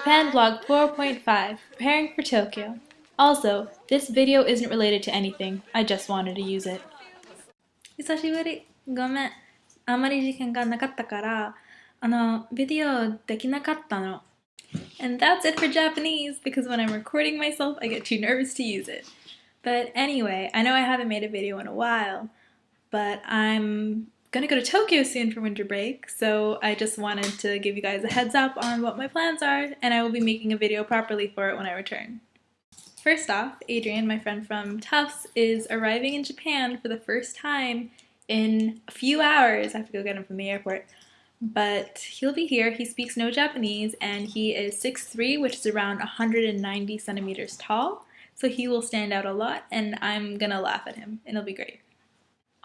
Japan Vlog 4.5, Preparing for Tokyo. Also, this video isn't related to anything. I just wanted to use it. 久しぶり。ごめん。あまり時間がなかったから、ビデオできなかったの。And that's it for Japanese, because when I'm recording myself, I get too nervous to use it. But anyway, I know I haven't made a video in a while, but I'm gonna go to Tokyo soon for winter break, so I just wanted to give you guys a heads up on what my plans are, and I will be making a video properly for it when I return. First off, Adrian, my friend from Tufts, is arriving in Japan for the first time in a few hours. I have to go get him from the airport. But he'll be here. He speaks no Japanese, and he is 6'3", which is around 190 centimeters tall. So he will stand out a lot, and I'm gonna laugh at him, and it'll be great.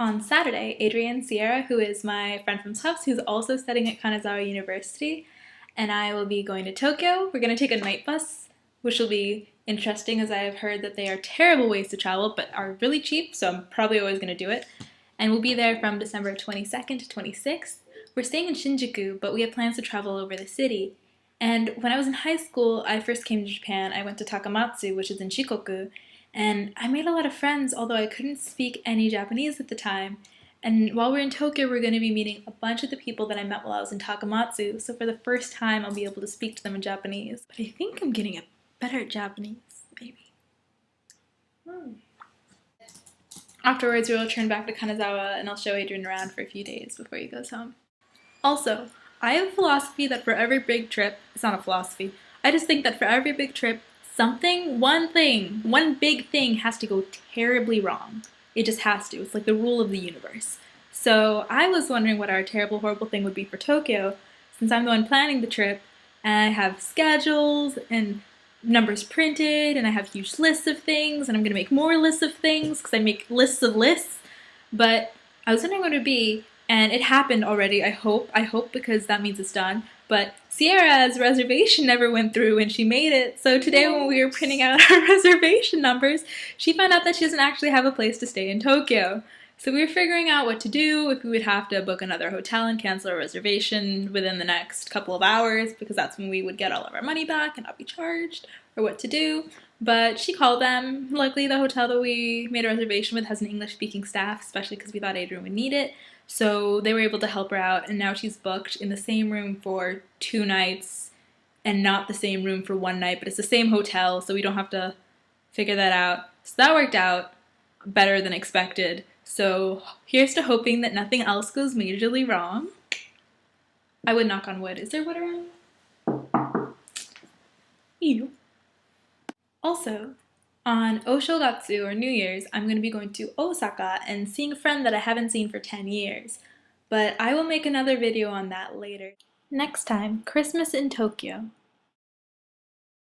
On Saturday, Adrian Sierra, who is my friend from Tufts, who's also studying at Kanazawa University, and I will be going to Tokyo. We're gonna take a night bus, which will be interesting, as I have heard that they are terrible ways to travel, but are really cheap, so I'm probably always gonna do it. And we'll be there from December 22nd to 26th. We're staying in Shinjuku, but we have plans to travel over the city. And when I was in high school, I first came to Japan. I went to Takamatsu, which is in Shikoku, and I made a lot of friends, although I couldn't speak any Japanese at the time. And while we're in Tokyo, we're going to be meeting a bunch of the people that I met while I was in Takamatsu, so for the first time I'll be able to speak to them in Japanese. But I think I'm getting better at Japanese, maybe. Afterwards, we'll return back to Kanazawa, and I'll show Adrian around for a few days before he goes home. Also, I have a philosophy that for every big trip, it's not a philosophy, I just think that for every big trip, one big thing has to go terribly wrong. It just has to. It's like the rule of the universe. So I was wondering what our terrible, horrible thing would be for Tokyo, since I'm the one planning the trip, and I have schedules and numbers printed, and I have huge lists of things, and I'm going to make more lists of things, because I make lists of lists. But I was wondering what it would be, and it happened already, I hope, because that means it's done. But Sierra's reservation never went through and she made it. So today when we were printing out our reservation numbers, she found out that she doesn't actually have a place to stay in Tokyo. So we were figuring out what to do, if we would have to book another hotel and cancel our reservation within the next couple of hours, because that's when we would get all of our money back and not be charged, or what to do. But she called them. Luckily, the hotel that we made a reservation with has an English-speaking staff, especially because we thought Adrian would need it. So they were able to help her out, and now she's booked in the same room for 2 nights, and not the same room for 1 night, but it's the same hotel, so we don't have to figure that out. So that worked out better than expected. So here's to hoping that nothing else goes majorly wrong. I would knock on wood. Is there wood around? Ew. Also, on Oshogatsu, or New Year's, I'm going to be going to Osaka and seeing a friend that I haven't seen for 10 years. But I will make another video on that later. Next time, Christmas in Tokyo.